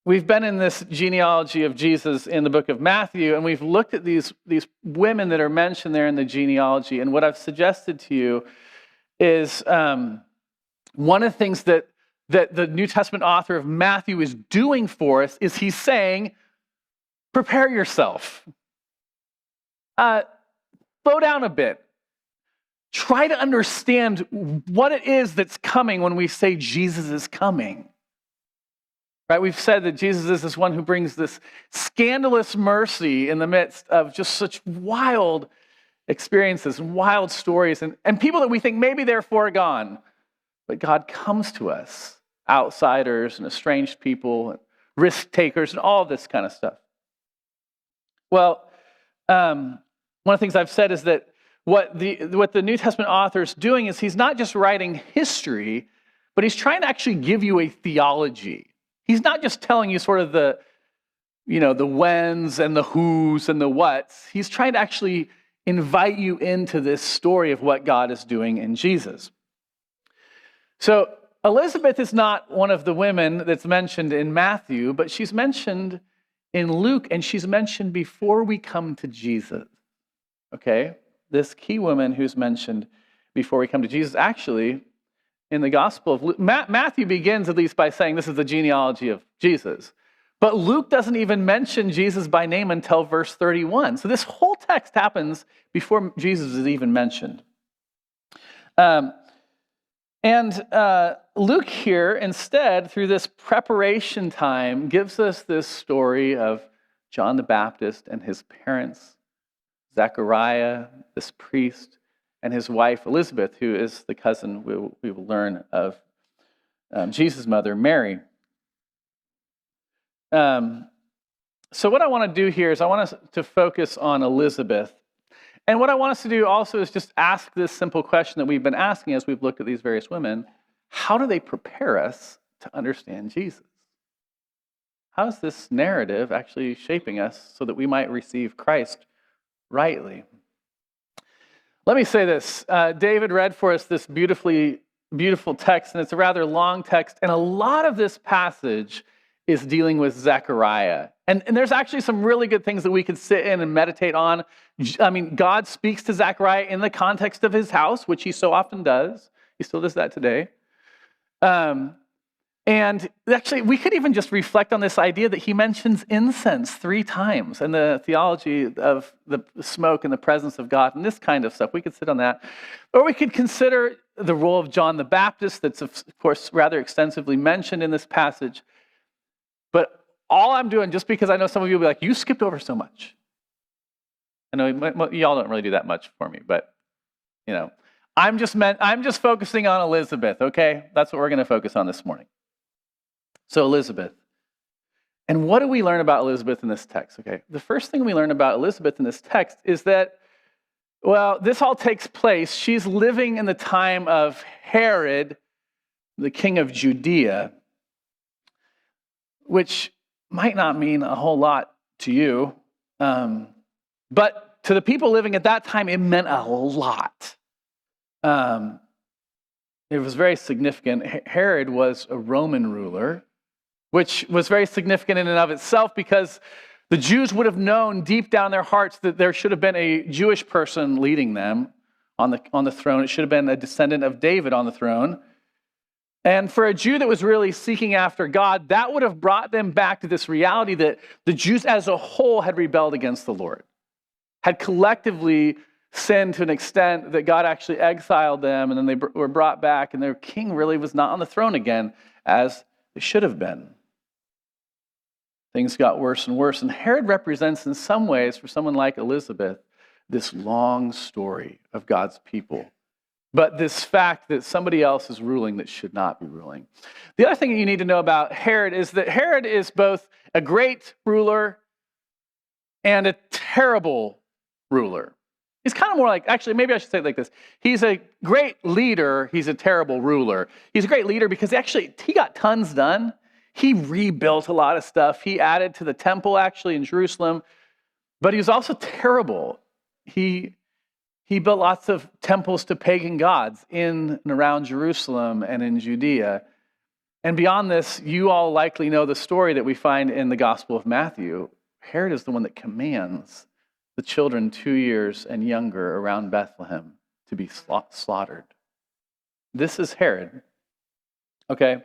We've been in this genealogy of Jesus in the book of Matthew, and we've looked at these women that are mentioned there in the genealogy. And what I've suggested to you is one of the things that the New Testament author of Matthew is doing for us is he's saying, prepare yourself. Slow down a bit. Try to understand what it is that's coming when we say Jesus is coming. Right? We've said that Jesus is this one who brings this scandalous mercy in the midst of just such wild experiences and wild stories and people that we think maybe they're foregone. But God comes to us, outsiders and estranged people, and risk takers, and all this kind of stuff. Well, one of the things I've said is that what the New Testament author is doing is he's not just writing history, but he's trying to actually give you a theology. He's not just telling you sort of the whens and the whos and the whats. He's trying to actually invite you into this story of what God is doing in Jesus. So Elizabeth is not one of the women that's mentioned in Matthew, but she's mentioned in Luke, and she's mentioned before we come to Jesus. Okay? This key woman who's mentioned before we come to Jesus, actually, in the Gospel of Luke, Matthew begins at least by saying this is the genealogy of Jesus. But Luke doesn't even mention Jesus by name until verse 31. So this whole text happens before Jesus is even mentioned. Luke here, instead, through this preparation time, gives us this story of John the Baptist and his parents, Zechariah, this priest, and his wife, Elizabeth, who is the cousin we will learn of Jesus' mother, Mary. So what I want to do here is I want us to focus on Elizabeth. And what I want us to do also is just ask this simple question that we've been asking as we've looked at these various women. How do they prepare us to understand Jesus? How is this narrative actually shaping us so that we might receive Christ rightly? Let me say this. David read for us this beautiful text, and it's a rather long text, and a lot of this passage is dealing with Zechariah. And there's actually some really good things that we could sit in and meditate on. I mean, God speaks to Zechariah in the context of his house, which he so often does. He still does that today. And actually, we could even just reflect on this idea that he mentions incense 3 times and the theology of the smoke and the presence of God and this kind of stuff. We could sit on that. Or we could consider the role of John the Baptist that's, of course, rather extensively mentioned in this passage. But all I'm doing, just because I know some of you will be like, you skipped over so much. I know y'all don't really do that much for me, but, I'm just focusing on Elizabeth, okay? That's what we're going to focus on this morning. So Elizabeth. And what do we learn about Elizabeth in this text? Okay, the first thing we learn about Elizabeth in this text is that, this all takes place. She's living in the time of Herod, the king of Judea, which might not mean a whole lot to you, but to the people living at that time, it meant a lot. It was very significant. Herod was a Roman ruler, which was very significant in and of itself because the Jews would have known deep down in their hearts that there should have been a Jewish person leading them on the throne. It should have been a descendant of David on the throne. And for a Jew that was really seeking after God, that would have brought them back to this reality that the Jews as a whole had rebelled against the Lord, had collectively sinned to an extent that God actually exiled them, and then they were brought back, and their king really was not on the throne again as it should have been. Things got worse and worse, and Herod represents in some ways, for someone like Elizabeth, this long story of God's people. But this fact that somebody else is ruling that should not be ruling. The other thing you need to know about Herod is that Herod is both a great ruler and a terrible ruler. He's kind of more like, actually, maybe I should say it like this. He's a great leader. He's a terrible ruler. He's a great leader because he got tons done. He rebuilt a lot of stuff. He added to the temple, actually, in Jerusalem. But he was also terrible. He built lots of temples to pagan gods in and around Jerusalem and in Judea. And beyond this, you all likely know the story that we find in the Gospel of Matthew. Herod is the one that commands the children 2 years and younger around Bethlehem to be slaughtered. This is Herod. Okay?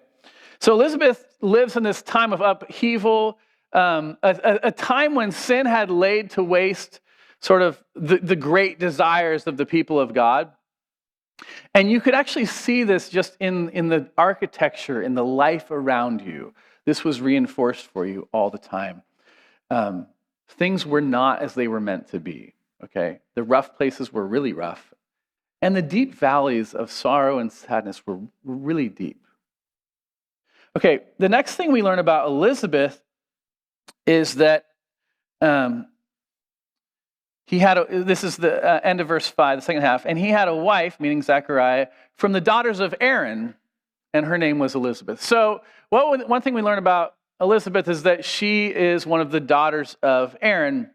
So Elizabeth lives in this time of upheaval, a time when sin had laid to waste sort of the great desires of the people of God. And you could actually see this just in the architecture, in the life around you. This was reinforced for you all the time. Things were not as they were meant to be, okay? The rough places were really rough. And the deep valleys of sorrow and sadness were really deep. Okay, the next thing we learn about Elizabeth is that this is the end of verse 5, the second half, and he had a wife, meaning Zechariah, from the daughters of Aaron, and her name was Elizabeth. So one thing we learn about Elizabeth is that she is one of the daughters of Aaron,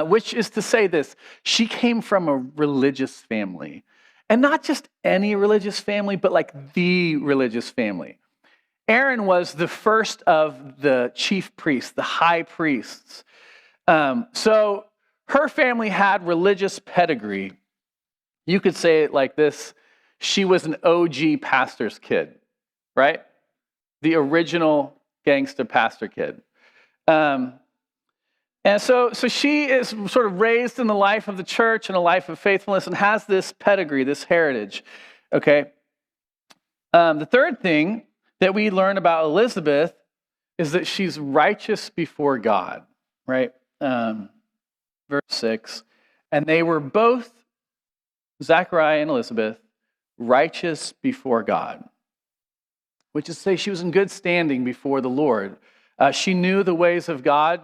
which is to say this: she came from a religious family. And not just any religious family, but like the religious family. Aaron was the first of the chief priests, the high priests. So her family had religious pedigree. You could say it like this: she was an OG pastor's kid, right? The original gangster pastor kid. And so she is sort of raised in the life of the church and a life of faithfulness and has this pedigree, this heritage, okay? The third thing that we learn about Elizabeth is that she's righteous before God, right? Verse 6, and they were both, Zechariah and Elizabeth, righteous before God, which is to say she was in good standing before the Lord. She knew the ways of God.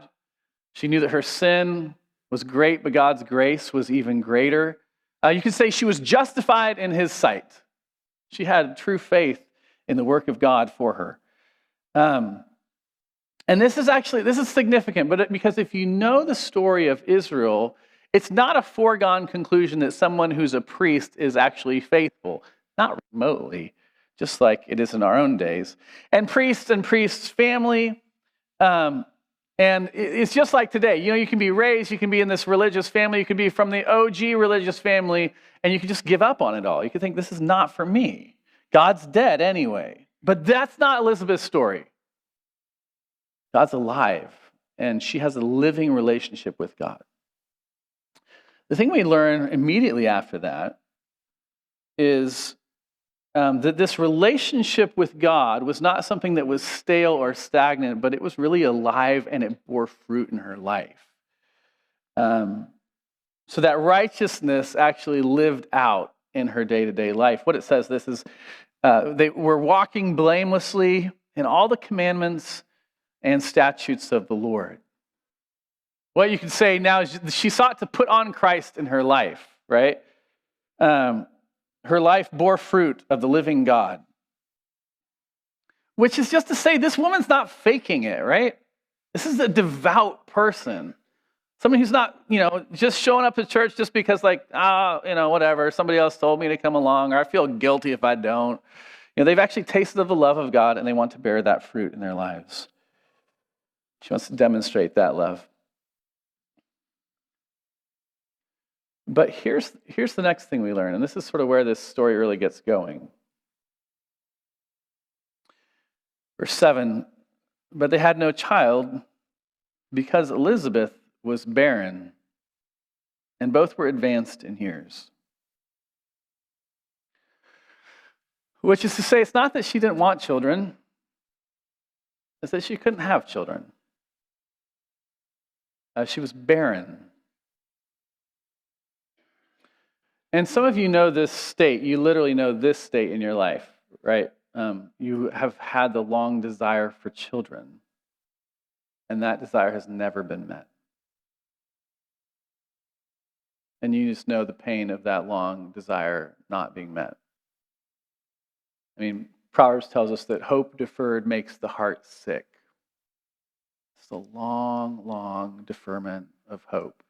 She knew that her sin was great, but God's grace was even greater. You could say she was justified in his sight. She had true faith in the work of God for her. And this is significant, but because if you know the story of Israel, it's not a foregone conclusion that someone who's a priest is actually faithful, not remotely, just like it is in our own days. And priests' family, and it's just like today. You know, you can be raised, you can be in this religious family, you can be from the OG religious family, and you can just give up on it all. You can think, this is not for me. God's dead anyway. But that's not Elizabeth's story. God's alive, and she has a living relationship with God. The thing we learn immediately after that is that this relationship with God was not something that was stale or stagnant, but it was really alive and it bore fruit in her life. So that righteousness actually lived out in her day-to-day life. What it says, this is, they were walking blamelessly in all the commandments and statutes of the Lord. What you can say now is she sought to put on Christ in her life, right? Her life bore fruit of the living God. Which is just to say, this woman's not faking it, right? This is a devout person. Somebody who's not, just showing up to church just because whatever, somebody else told me to come along, or I feel guilty if I don't. They've actually tasted of the love of God, and they want to bear that fruit in their lives. She wants to demonstrate that love. But here's the next thing we learn, and this is sort of where this story really gets going. Verse 7, but they had no child because Elizabeth was barren, and both were advanced in years. Which is to say, it's not that she didn't want children, it's that she couldn't have children. She was barren. And some of you know this state. You literally know this state in your life, right? You have had the long desire for children, and that desire has never been met. And you just know the pain of that long desire not being met. I mean, Proverbs tells us that hope deferred makes the heart sick. It's a long, long deferment of hope.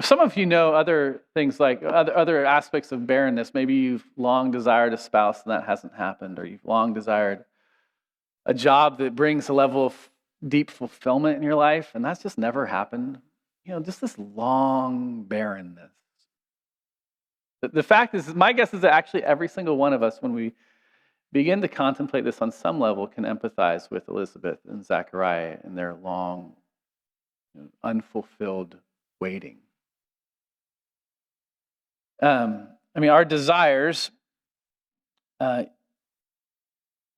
Some of you know other things like other aspects of barrenness. Maybe you've long desired a spouse and that hasn't happened, or you've long desired a job that brings a level of deep fulfillment in your life, and that's just never happened. Just this long barrenness. The fact is, my guess is that actually every single one of us, when we begin to contemplate this on some level, can empathize with Elizabeth and Zechariah in their long, unfulfilled waiting. Our desires are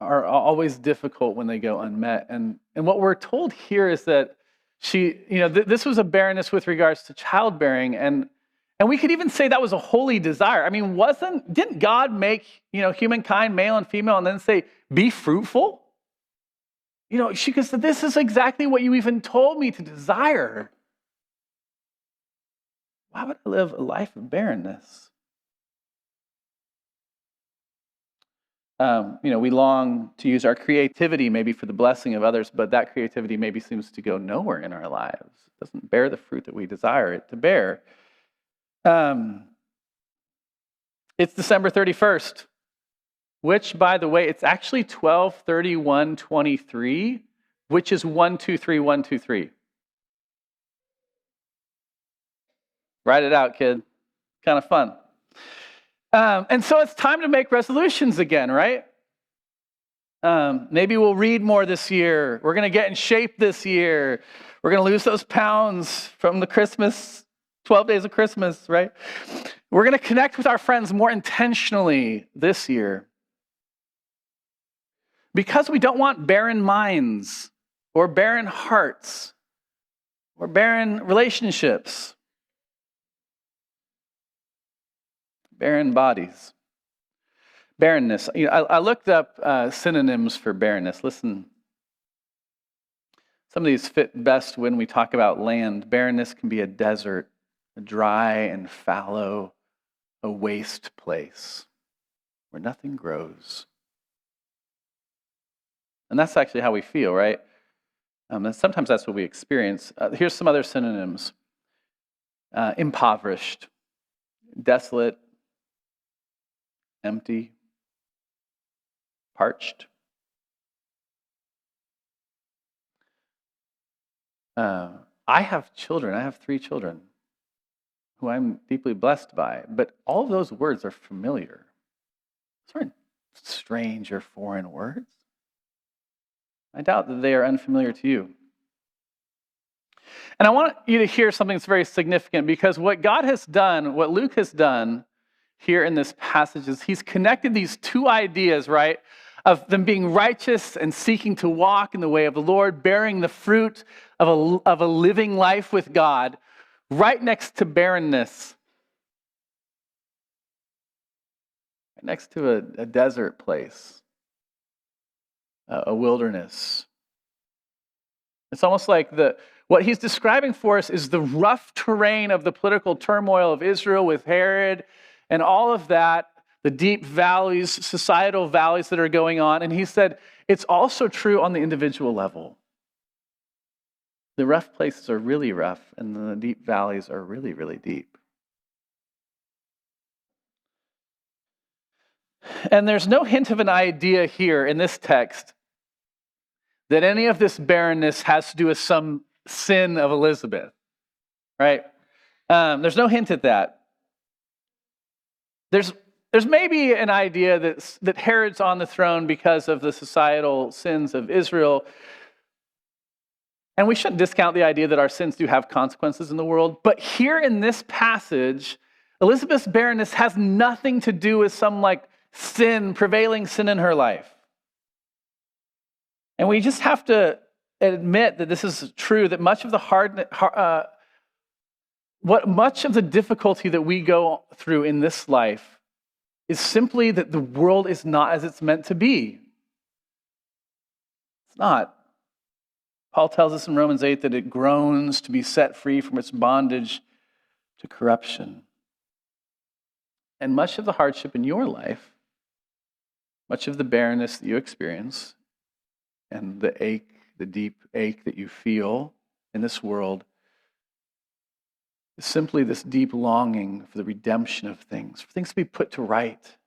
always difficult when they go unmet. And what we're told here is that this was a barrenness with regards to childbearing. And we could even say that was a holy desire. Didn't God make, humankind, male and female, and then say, be fruitful? She could say, this is exactly what you even told me to desire. Why would I live a life of barrenness? We long to use our creativity maybe for the blessing of others, but that creativity maybe seems to go nowhere in our lives. It doesn't bear the fruit that we desire it to bear. It's December 31st, which, by the way, it's actually 12/31/23, which is 1-2-3-1-2-3. Write it out, kid. Kind of fun. And so it's time to make resolutions again, right? Maybe we'll read more this year. We're going to get in shape this year. We're going to lose those pounds from the 12 days of Christmas, right? We're going to connect with our friends more intentionally this year. Because we don't want barren minds or barren hearts or barren relationships. Barren bodies. Barrenness. I looked up synonyms for barrenness. Listen, some of these fit best when we talk about land. Barrenness can be a desert, a dry and fallow, a waste place where nothing grows. And that's actually how we feel, right? And sometimes that's what we experience. Here's some other synonyms. Impoverished, desolate, empty, parched. I have children. I have 3 children who I'm deeply blessed by. But all of those words are familiar. Those aren't strange or foreign words. I doubt that they are unfamiliar to you. And I want you to hear something that's very significant, because what God has done, what Luke has done here in this passage, is he's connected these two ideas, right? Of them being righteous and seeking to walk in the way of the Lord, bearing the fruit of a living life with God, right next to barrenness, right next to a desert place, a wilderness. It's almost like what he's describing for us is the rough terrain of the political turmoil of Israel with Herod and all of that, the deep valleys, societal valleys that are going on. And he said, it's also true on the individual level. The rough places are really rough, and the deep valleys are really, really deep. And there's no hint of an idea here in this text that any of this barrenness has to do with some sin of Elizabeth, right? There's no hint at that. There's maybe an idea that Herod's on the throne because of the societal sins of Israel. And we shouldn't discount the idea that our sins do have consequences in the world. But here in this passage, Elizabeth's barrenness has nothing to do with some prevailing sin in her life. And we just have to admit that this is true, that much of the difficulty that we go through in this life is simply that the world is not as it's meant to be. It's not. Paul tells us in Romans 8 that it groans to be set free from its bondage to corruption. And much of the hardship in your life, much of the barrenness that you experience, and the ache, the deep ache that you feel in this world, is simply this deep longing for the redemption of things, for things to be put to right.